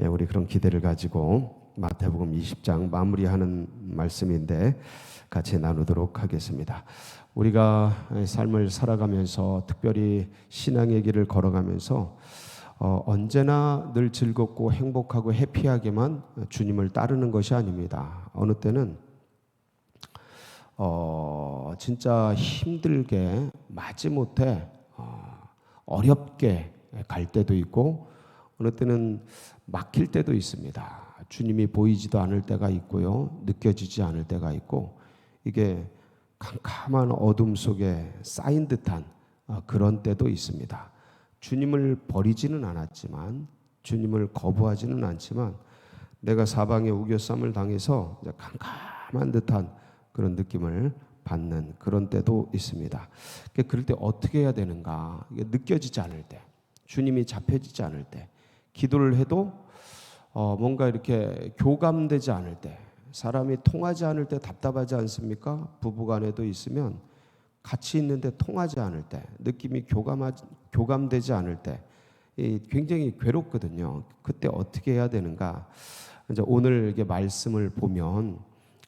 우리 그런 기대를 가지고 마태복음 20장 마무리하는 말씀인데 같이 나누도록 하겠습니다. 우리가 삶을 살아가면서 특별히 신앙의 길을 걸어가면서 언제나 늘 즐겁고 행복하고 해피하게만 주님을 따르는 것이 아닙니다. 어느 때는 진짜 힘들게 마지못해 어렵게 갈 때도 있고 어느 때는 막힐 때도 있습니다. 주님이 보이지도 않을 때가 있고요, 느껴지지 않을 때가 있고, 이게 캄캄한 어둠 속에 쌓인 듯한 그런 때도 있습니다. 주님을 버리지는 않았지만, 주님을 거부하지는 않지만 내가 사방에 우겨쌈을 당해서 캄캄한 듯한 그런 느낌을 받는 그런 때도 있습니다. 그럴 때 어떻게 해야 되는가? 이게 느껴지지 않을 때, 주님이 잡혀지지 않을 때, 기도를 해도 뭔가 이렇게 교감되지 않을 때, 사람이 통하지 않을 때 답답하지 않습니까? 부부간에도 있으면 같이 있는데 통하지 않을 때, 느낌이 교감되지 않을 때 굉장히 괴롭거든요. 그때 어떻게 해야 되는가? 이제 오늘 이게 말씀을 보면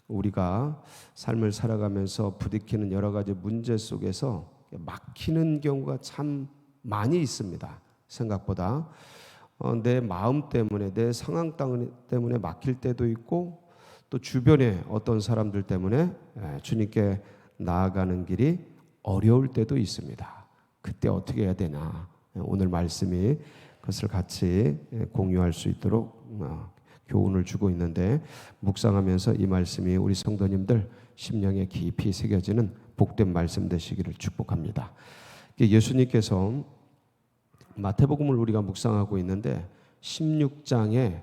우리가 삶을 살아가면서 부딪히는 여러 가지 문제 속에서 막히는 경우가 참 많이 있습니다. 생각보다 내 마음 때문에, 내 상황 때문에 막힐 때도 있고, 또 주변에 어떤 사람들 때문에 주님께 나아가는 길이 어려울 때도 있습니다. 그때 어떻게 해야 되나? 오늘 말씀이 그것을 같이 공유할 수 있도록 교훈을 주고 있는데, 묵상하면서 이 말씀이 우리 성도님들 심령에 깊이 새겨지는 복된 말씀 되시기를 축복합니다. 예수님께서 마태복음을 우리가 묵상하고 있는데 16장에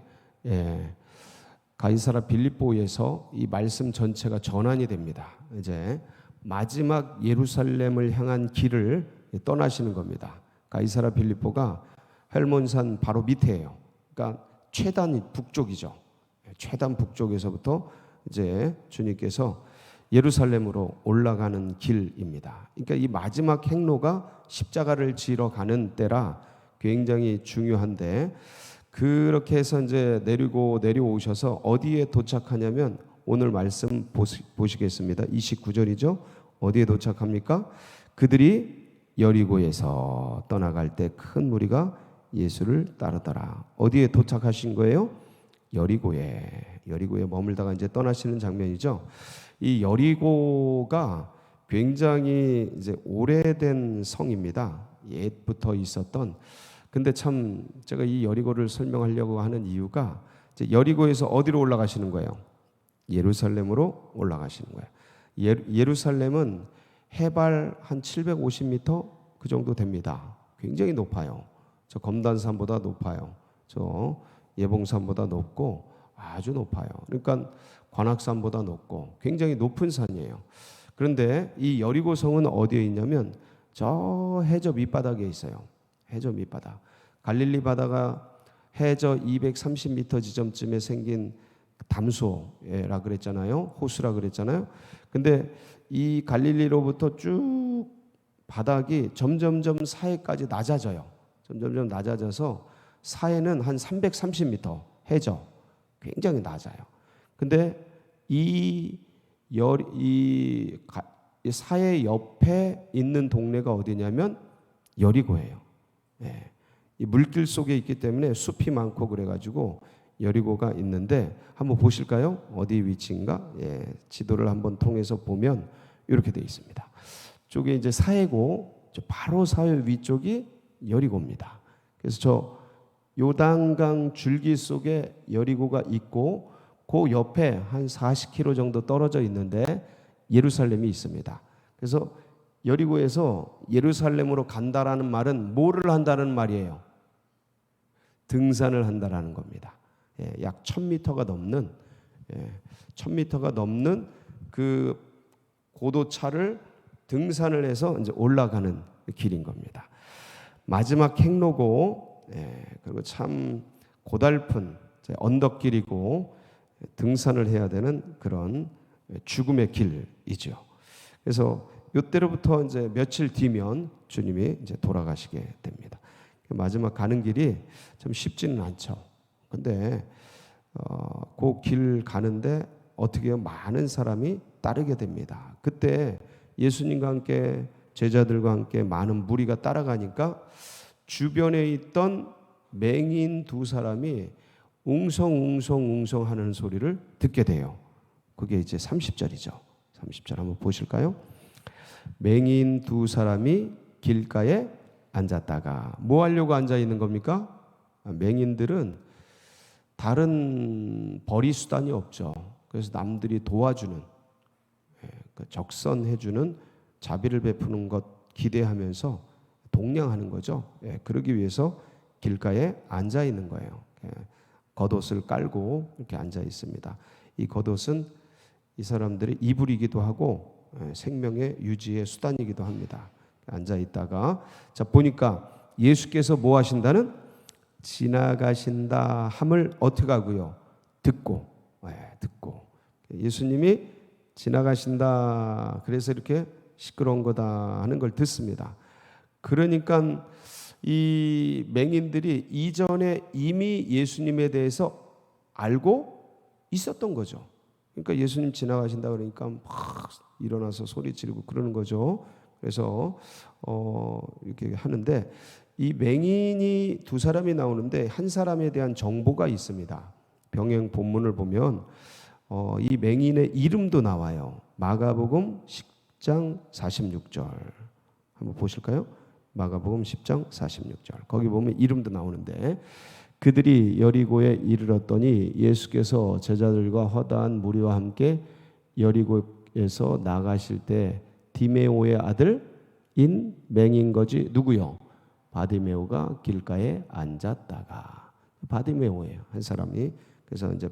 가이사랴 빌립보에서 이 말씀 전체가 전환이 됩니다. 이제 마지막 예루살렘을 향한 길을 떠나시는 겁니다. 가이사랴 빌립보가 헬몬산 바로 밑에예요. 그러니까 최단 북쪽이죠. 최단 북쪽에서부터 이제 주님께서 예루살렘으로 올라가는 길입니다. 그러니까 이 마지막 행로가 십자가를 지러 가는 때라 굉장히 중요한데, 그렇게 해서 이제 내려오셔서 어디에 도착하냐면 오늘 말씀 보시겠습니다. 29절이죠. 어디에 도착합니까? 그들이 여리고에서 떠나갈 때 큰 무리가 예수를 따르더라. 어디에 도착하신 거예요? 여리고에 머물다가 이제 떠나시는 장면이죠. 이 여리고가 굉장히 이제 오래된 성입니다. 옛부터 있었던. 근데 참 제가 이 여리고를 설명하려고 하는 이유가, 이제 여리고에서 어디로 올라가시는 거예요? 예루살렘으로 올라가시는 거예요. 예루살렘은 해발 한 750m 그 정도 됩니다. 굉장히 높아요. 저 검단산보다 높아요. 저 예봉산보다 높고 아주 높아요. 그러니까 관악산보다 높고 굉장히 높은 산이에요. 그런데 이 여리고성은 어디에 있냐면 저 해저 밑바닥에 있어요. 해저 밑바닥. 갈릴리 바다가 해저 230m 지점쯤에 생긴 담소라 그랬잖아요. 호수라 그랬잖아요. 근데 이 갈릴리로부터 쭉 바닥이 점점점 사해까지 낮아져요. 점점점 낮아져서 사해는 한 330m 해저, 굉장히 낮아요. 근데 이 사해 옆에 있는 동네가 어디냐면 여리고예요. 예. 이 물길 속에 있기 때문에 숲이 많고 그래가지고 여리고가 있는데 한번 보실까요? 어디 위치인가? 예. 지도를 한번 통해서 보면 이렇게 되어 있습니다. 쪽에 이제 사해고, 바로 사해 위쪽이 여리고입니다. 그래서 저 요단강 줄기 속에 여리고가 있고, 그 옆에 한 40km 정도 떨어져 있는데 예루살렘이 있습니다. 그래서 여리고에서 예루살렘으로 간다라는 말은 뭐를 한다는 말이에요? 등산을 한다라는 겁니다. 약 1000m가 넘는 1000m가 넘는 그 고도차를 등산을 해서 이제 올라가는 길인 겁니다. 마지막 행로고, 그리고 참 고달픈 언덕길이고 등산을 해야 되는 그런 죽음의 길이죠. 그래서 이때로부터 이제 며칠 뒤면 주님이 이제 돌아가시게 됩니다. 마지막 가는 길이 좀 쉽지는 않죠. 근데 그 길 가는데 어떻게 해요? 많은 사람이 따르게 됩니다. 그때 예수님과 함께 제자들과 함께 많은 무리가 따라가니까 주변에 있던 맹인 두 사람이 웅성웅성 하는 소리를 듣게 돼요. 그게 이제 30절이죠. 30절 한번 보실까요? 맹인 두 사람이 길가에 앉았다가 뭐 하려고 앉아 있는 겁니까? 맹인들은 다른 벌이 수단이 없죠. 그래서 남들이 도와주는, 적선해주는, 자비를 베푸는 것 기대하면서 동냥하는 거죠. 그러기 위해서 길가에 앉아 있는 거예요. 겉옷을 깔고 이렇게 앉아 있습니다. 이 겉옷은 이 사람들의 이불이기도 하고 생명의 유지의 수단이기도 합니다. 앉아 있다가 자 보니까 예수께서 뭐 하신다는 지나가신다 함을 어떻게 하고요? 듣고 예수님이 지나가신다 그래서 이렇게 시끄러운 거다 하는 걸 듣습니다. 그러니까 이 맹인들이 이전에 이미 예수님에 대해서 알고 있었던 거죠. 그러니까 예수님 지나가신다 그러니까 막 일어나서 소리 지르고 그러는 거죠. 그래서 이렇게 하는데 이 맹인이 두 사람이 나오는데 한 사람에 대한 정보가 있습니다. 병행 본문을 보면 이 맹인의 이름도 나와요. 마가복음 10장 46절 한번 보실까요? 마가복음 10장 46절 거기 보면 이름도 나오는데 그들이 여리고에 이르렀더니 예수께서 제자들과 허다한 무리와 함께 여리고에서 나가실 때 디메오의 아들인 맹인 거지 누구요? 바디메오가 길가에 앉았다가 바디메오예요. 한 사람이. 그래서 이제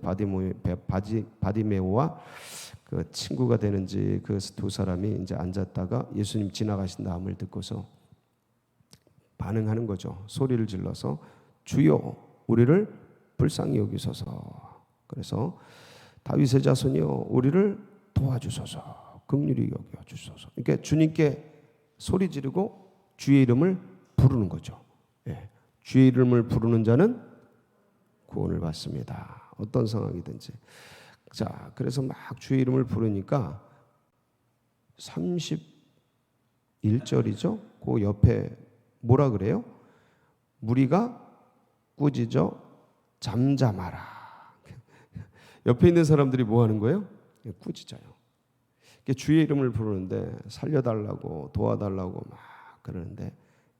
바디메오와 그 친구가 되는지 그 두 사람이 이제 앉았다가 예수님 지나가신 다음을 듣고서 반응하는 거죠. 소리를 질러서 주여 우리를 불쌍히 여기소서. 그래서 다윗의 자손이여 우리를 도와주소서. 긍휼히 여겨 주소서. 그러니까 주님께 소리 지르고 주의 이름을 부르는 거죠. 주의 이름을 부르는 자는 구원을 받습니다. 어떤 상황이든지. 자, 그래서 막 주의 이름을 부르니까 31절이죠. 그 옆에 뭐라 그래요? 무리가 꾸짖어 잠잠하라. 옆에 있는 사람들이 뭐 하는 거예요? 꾸짖어요. 주의 이름을 부르는데 살려달라고 도와달라고 막 그러는데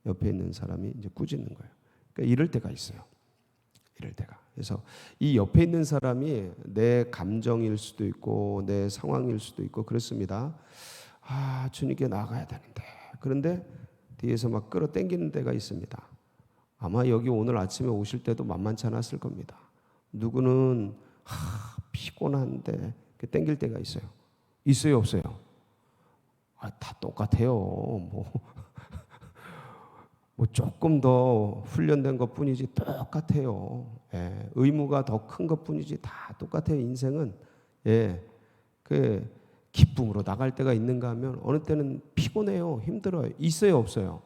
옆에 있는 사람이 이제 꾸짖는 거예요. 그러니까 이럴 때가 있어요. 이럴 때가. 그래서 이 옆에 있는 사람이 내 감정일 수도 있고 내 상황일 수도 있고 그렇습니다. 아, 주님께 나가야 되는데. 그런데 뒤에서 막 끌어당기는 때가 있습니다. 아마 여기 오늘 아침에 오실 때도 만만치 않았을 겁니다. 누구는 피곤한데 당길 때가 있어요. 있어요, 없어요? 다 똑같아요. 뭐 조금 더 훈련된 것뿐이지 똑같아요. 의무가 더 큰 것뿐이지 다 똑같아요. 인생은 그 기쁨으로 나갈 때가 있는가 하면 어느 때는 피곤해요, 힘들어요. 있어요, 없어요?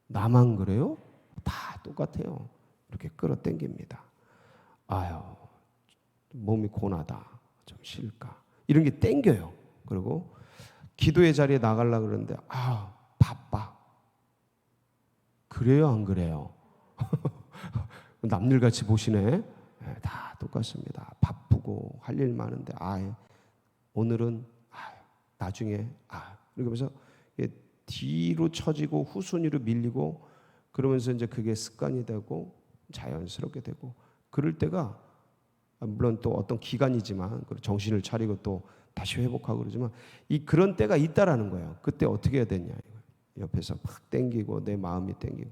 나만 그래요? 다 똑같아요. 이렇게 끌어당깁니다. 아유, 몸이 고나다, 좀 쉴까 이런 게 땡겨요. 그리고 기도의 자리에 나가려고 그러는데 바빠. 그래요, 안 그래요? 남일같이 보시네. 다 똑같습니다. 바쁘고 할 일 많은데 오늘은 나중에 이러면서 뒤로 처지고 후순위로 밀리고 그러면서 이제 그게 습관이 되고 자연스럽게 되고 그럴 때가 물론 또 어떤 기간이지만 정신을 차리고 또 다시 회복하고 그러지만 그런 때가 있다라는 거예요. 그때 어떻게 해야 되냐 옆에서 막 땡기고 내 마음이 땡기고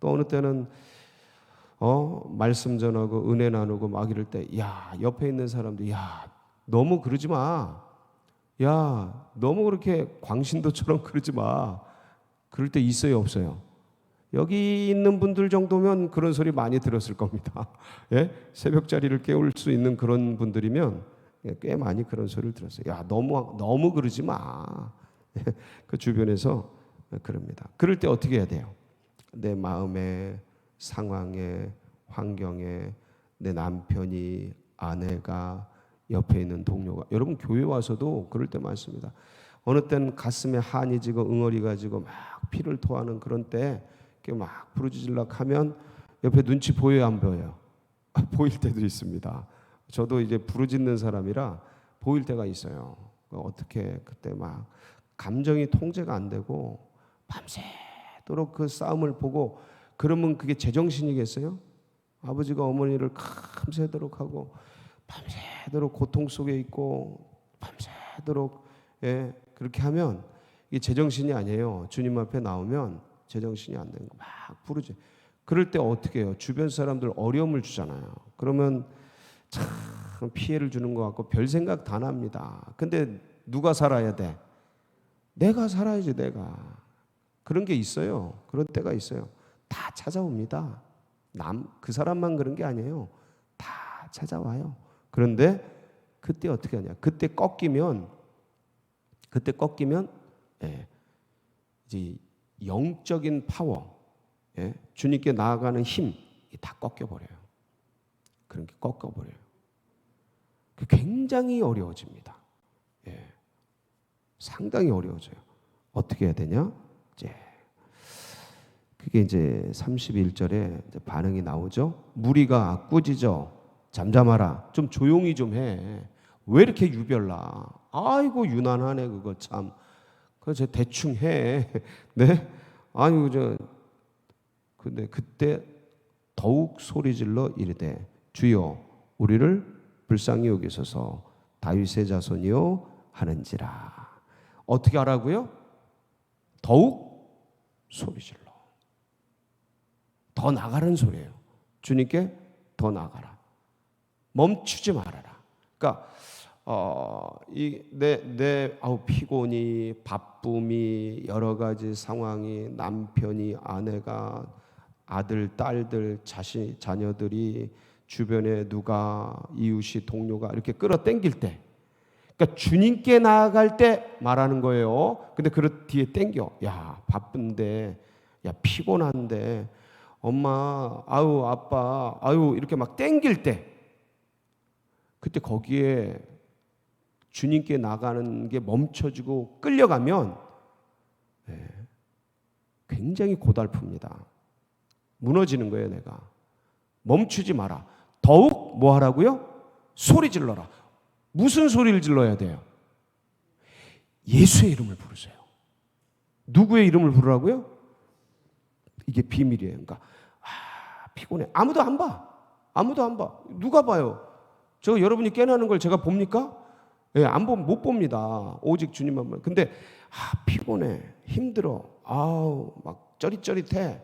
또 어느 때는 말씀 전하고 은혜 나누고 막 이럴 때 옆에 있는 사람들 너무 그러지 마. 너무 그렇게 광신도처럼 그러지 마. 그럴 때 있어요, 없어요? 여기 있는 분들 정도면 그런 소리 많이 들었을 겁니다. 새벽자리를 깨울 수 있는 그런 분들이면 꽤 많이 그런 소리를 들었어요. 너무 그러지 마. 그 주변에서 그럽니다. 그럴 때 어떻게 해야 돼요? 내 마음에, 상황에, 환경에 내 남편이, 아내가, 옆에 있는 동료가. 여러분 교회 와서도 그럴 때 많습니다. 어느 때는 가슴에 한이 지고 응어리가 지고 막 피를 토하는 그런 때 이렇게 막 부르짖으려고 하면 옆에 눈치 보여요, 안 보여요? 보일 때도 있습니다. 저도 이제 부르짖는 사람이라 보일 때가 있어요. 어떻게 그때 막 감정이 통제가 안 되고 밤새도록 그 싸움을 보고, 그러면 그게 제정신이겠어요? 아버지가 어머니를 밤새도록 하고 밤새도록 고통 속에 있고 밤새도록 그렇게 하면 이게 제정신이 아니에요. 주님 앞에 나오면 제정신이 안 되는 거 막 부르지. 그럴 때 어떻게 해요? 주변 사람들 어려움을 주잖아요. 그러면 참 피해를 주는 것 같고 별 생각 다 납니다. 근데 누가 살아야 돼? 내가 살아야지, 내가. 그런 게 있어요. 그런 때가 있어요. 다 찾아옵니다. 그 사람만 그런 게 아니에요. 다 찾아와요. 그런데 그때 어떻게 하냐? 그때 꺾이면 이제 영적인 파워, 주님께 나아가는 힘이 다 꺾여버려요. 그런 게 꺾여버려요. 굉장히 어려워집니다. 상당히 어려워져요. 어떻게 해야 되냐? 그게 이제 31절에 반응이 나오죠. 무리가 꾸짖어 잠잠하라. 좀 조용히 좀 해. 왜 이렇게 유별나? 아이고 유난하네 그거 참. 그저 대충 해. 네? 아니 근데 그때 더욱 소리질러 이르되 주여 우리를 불쌍히 여기소서 다윗의 자손이요 하는지라. 어떻게 하라고요? 더욱 소리질러. 더 나가는 소리예요. 주님께 더 나가라. 멈추지 말아라. 그러니까 내 피곤이, 바쁨이, 여러 가지 상황이, 남편이, 아내가, 아들, 딸들, 자녀들이, 주변에 누가, 이웃이, 동료가 이렇게 끌어당길 때, 그러니까 주님께 나아갈 때 말하는 거예요. 근데 그 뒤에 땡겨. 야 바쁜데, 야 피곤한데, 엄마, 아유 아빠, 아유 이렇게 막 땡길 때, 그때 거기에 주님께 나가는 게 멈춰지고 끌려가면 굉장히 고달픕니다. 무너지는 거예요. 내가 멈추지 마라. 더욱 뭐 하라고요? 소리 질러라. 무슨 소리를 질러야 돼요? 예수의 이름을 부르세요. 누구의 이름을 부르라고요? 이게 비밀이에요. 그러니까 피곤해. 아무도 안 봐. 아무도 안 봐. 누가 봐요? 저 여러분이 깨나는 걸 제가 봅니까? 못 봅니다. 오직 주님만 봐. 근데 피곤해. 힘들어. 막 쩌릿쩌릿해.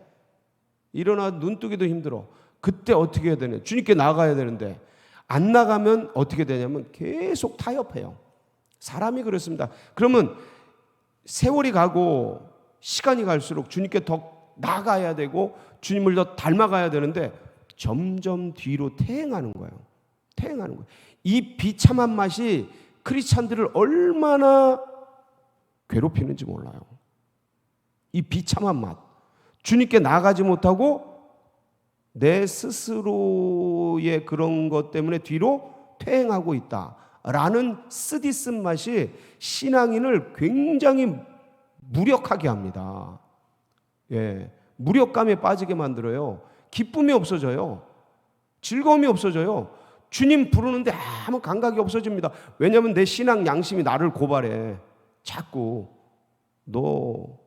일어나 눈 뜨기도 힘들어. 그때 어떻게 해야 되냐? 주님께 나가야 되는데 안 나가면 어떻게 되냐면 계속 타협해요. 사람이 그렇습니다. 그러면 세월이 가고 시간이 갈수록 주님께 더 나가야 되고 주님을 더 닮아가야 되는데 점점 뒤로 퇴행하는 거예요. 퇴행하는 거예요. 이 비참한 맛이 크리스찬들을 얼마나 괴롭히는지 몰라요. 이 비참한 맛. 주님께 나가지 못하고 내 스스로의 그런 것 때문에 뒤로 퇴행하고 있다라는 쓰디쓴 맛이 신앙인을 굉장히 무력하게 합니다. 무력감에 빠지게 만들어요. 기쁨이 없어져요. 즐거움이 없어져요. 주님 부르는데 아무 감각이 없어집니다. 왜냐하면 내 신앙 양심이 나를 고발해. 자꾸 너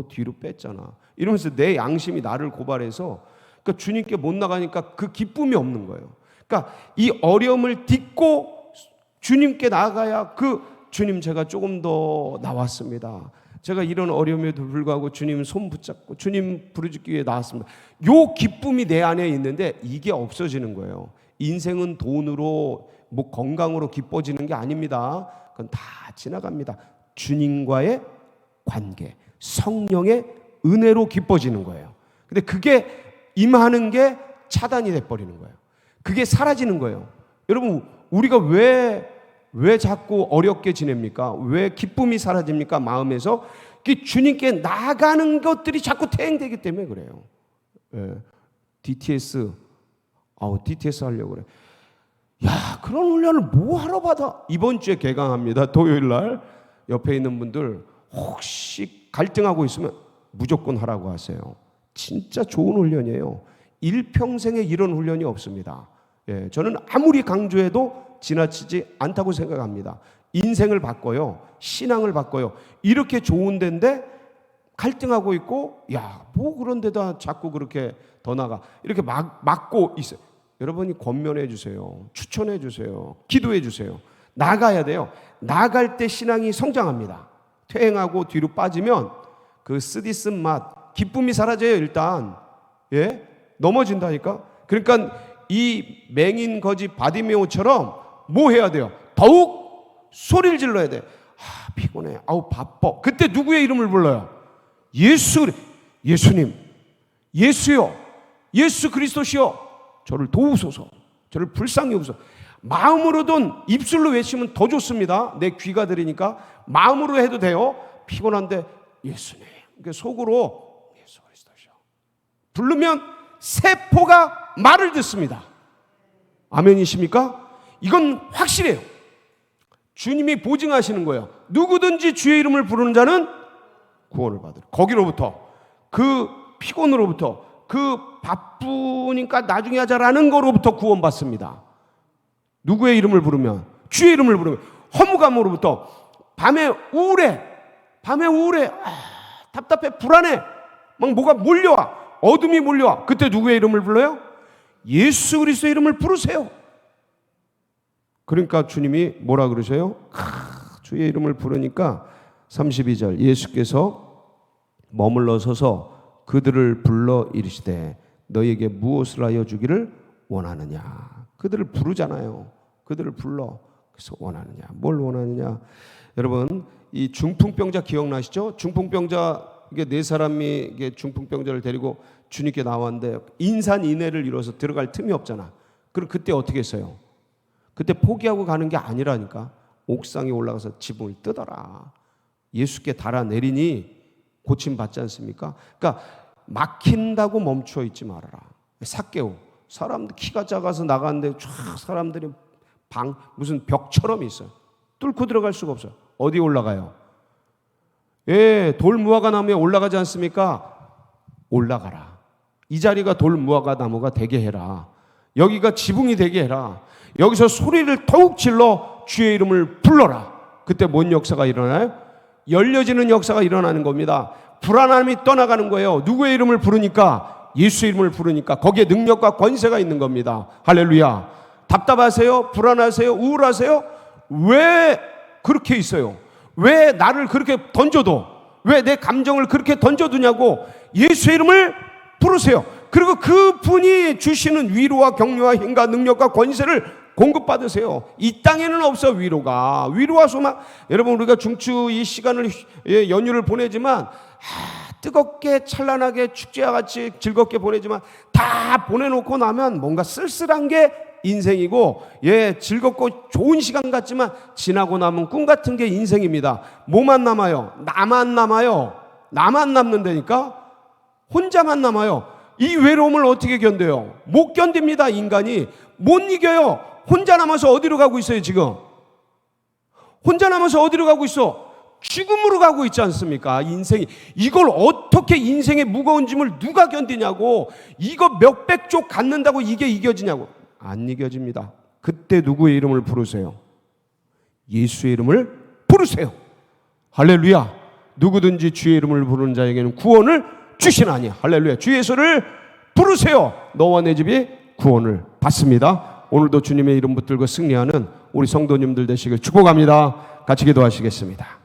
뒤로 뺐잖아. 이러면서 내 양심이 나를 고발해서 그러니까 주님께 못 나가니까 그 기쁨이 없는 거예요. 그러니까 이 어려움을 딛고 주님께 나가야 주님 제가 조금 더 나왔습니다. 제가 이런 어려움에도 불구하고 주님 손 붙잡고 주님 부르짖기 위해 나왔습니다. 요 기쁨이 내 안에 있는데 이게 없어지는 거예요. 인생은 돈으로 건강으로 기뻐지는 게 아닙니다. 그건 다 지나갑니다. 주님과의 관계, 성령의 은혜로 기뻐지는 거예요. 근데 그게 임하는 게 차단이 돼버리는 거예요. 그게 사라지는 거예요. 여러분 우리가 왜 자꾸 어렵게 지냅니까? 왜 기쁨이 사라집니까? 마음에서 주님께 나가는 것들이 자꾸 퇴행되기 때문에 그래요. DTS DTS 하려고 그래. 야, 그런 훈련을 뭐 하러 받아? 이번 주에 개강합니다. 토요일 날. 옆에 있는 분들 혹시 갈등하고 있으면 무조건 하라고 하세요. 진짜 좋은 훈련이에요. 일평생에 이런 훈련이 없습니다. 예, 저는 아무리 강조해도 지나치지 않다고 생각합니다. 인생을 바꿔요. 신앙을 바꿔요. 이렇게 좋은 데인데 갈등하고 있고, 야, 뭐 그런 데다 자꾸 그렇게 더 나가. 이렇게 막고 있어요. 여러분이 권면해 주세요. 추천해 주세요. 기도해 주세요. 나가야 돼요. 나갈 때 신앙이 성장합니다. 퇴행하고 뒤로 빠지면 그 쓰디쓴 맛, 기쁨이 사라져요. 일단 예, 넘어진다니까. 그러니까 이 맹인 거지 바디메오처럼 뭐 해야 돼요? 더욱 소리를 질러야 돼. 피곤해. 아우 바빠. 그때 누구의 이름을 불러요? 예수님, 예수요, 예수 그리스도시요, 저를 도우소서, 저를 불쌍히 여기소서. 마음으로든 입술로 외치면 더 좋습니다. 내 귀가 들으니까 마음으로 해도 돼요. 피곤한데 예수님, 속으로 예수 그리스도시요 부르면 세포가 말을 듣습니다. 아멘이십니까? 이건 확실해요. 주님이 보증하시는 거예요. 누구든지 주의 이름을 부르는 자는 구원을 받으라. 거기로부터, 그 피곤으로부터, 그 바쁘니까 나중에 하자라는 거로부터 구원받습니다. 누구의 이름을 부르면, 주의 이름을 부르면, 허무감으로부터, 밤에 우울해, 답답해, 불안해, 막 뭐가 몰려와, 어둠이 몰려와. 그때 누구의 이름을 불러요? 예수 그리스도의 이름을 부르세요. 그러니까 주님이 뭐라 그러세요? 주의 이름을 부르니까 32절, 예수께서 머물러 서서 그들을 불러 이르시되 너희에게 무엇을 하여 주기를 원하느냐. 그들을 부르잖아요. 그들을 불러. 그래서 원하느냐. 뭘 원하느냐. 여러분, 이 중풍병자 기억나시죠? 중풍병자, 이게 네 사람이 이게 중풍병자를 데리고 주님께 나왔는데 인산인해를 이뤄서 들어갈 틈이 없잖아. 그럼 그때 어떻게 했어요? 그때 포기하고 가는 게 아니라니까. 옥상에 올라가서 지붕을 뜯어라. 예수께 달아내리니 고침받지 않습니까? 그러니까 막힌다고 멈춰 있지 말아라. 삭개오, 사람들 키가 작아서 나가는데 쫙 사람들이 무슨 벽처럼 있어요. 뚫고 들어갈 수가 없어요. 어디 올라가요? 예, 돌 무화과 나무에 올라가지 않습니까? 올라가라. 이 자리가 돌 무화과 나무가 되게 해라. 여기가 지붕이 되게 해라. 여기서 소리를 더욱 질러 주의 이름을 불러라. 그때 뭔 역사가 일어나요? 열려지는 역사가 일어나는 겁니다. 불안함이 떠나가는 거예요. 누구의 이름을 부르니까? 예수의 이름을 부르니까 거기에 능력과 권세가 있는 겁니다. 할렐루야. 답답하세요? 불안하세요? 우울하세요? 왜 그렇게 있어요? 왜 나를 그렇게 던져도, 왜 내 감정을 그렇게 던져두냐고. 예수의 이름을 부르세요. 그리고 그분이 주시는 위로와 격려와 힘과 능력과 권세를 공급받으세요. 이 땅에는 없어. 위로와 소망. 여러분, 우리가 중추 이 시간을 연휴를 보내지만 뜨겁게 찬란하게 축제와 같이 즐겁게 보내지만 다 보내놓고 나면 뭔가 쓸쓸한 게 인생이고, 즐겁고 좋은 시간 같지만 지나고 남은 꿈 같은 게 인생입니다. 뭐만 남아요? 나만 남아요. 나만 남는다니까? 혼자만 남아요. 이 외로움을 어떻게 견뎌요? 못 견딥니다. 인간이 못 이겨요. 혼자 남아서 어디로 가고 있어요? 지금 혼자 남아서 어디로 가고 있어? 죽음으로 가고 있지 않습니까? 인생이. 이걸 어떻게, 인생의 무거운 짐을 누가 견디냐고. 이거 몇백 쪽 갖는다고 이게 이겨지냐고. 안 이겨집니다. 그때 누구의 이름을 부르세요? 예수의 이름을 부르세요. 할렐루야. 누구든지 주의 이름을 부르는 자에게는 구원을 주시나니. 할렐루야. 주 예수를 부르세요. 너와 내 집이 구원을 받습니다. 오늘도 주님의 이름 붙들고 승리하는 우리 성도님들 되시길 축복합니다. 같이 기도하시겠습니다.